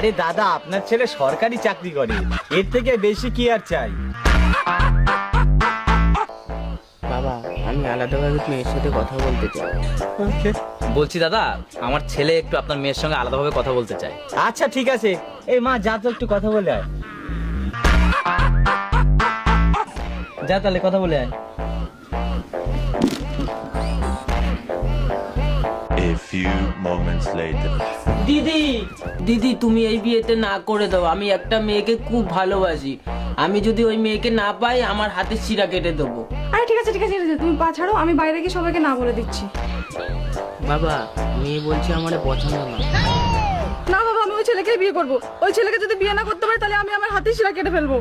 আরে দাদা, আপনার ছেলে সরকারি চাকরি করে, এর থেকে বেশি কি আর চাই? বাবা, আমি আলাদাভাবে মেয়ের সাথে কথা বলতে চাই। বলছি দাদা, আমার ছেলে একটু আপনার মেয়ের সঙ্গে আলাদাভাবে কথা বলতে চায়। আচ্ছা ঠিক আছে, এই মা যা তো একটু কথা বলে আয়। যা তাহলে কথা বলে আয়। A few moments later. দিদি, দিদি তুমি এই বিয়েতে না করে দাও। আমি একটা মেয়েকে খুব ভালোবাসি। আমি যদি ওই মেয়েকে না পাই, আমার হাতে শিরা কেটে দেবো। আরে ঠিক আছে ঠিক আছে, তুমি পা ছাড়ো, আমি বাইরে গিয়ে সবাইকে না বলে দিচ্ছি। বাবা, মেয়ে বলছে আমার পছন্দ না। না বাবা, আমি ওই ছেলেকেই বিয়ে করবো। ওই ছেলেকে যদি বিয়ে না করতে পারি তাহলে আমি আমার হাতে শিরা কেটে ফেলবো।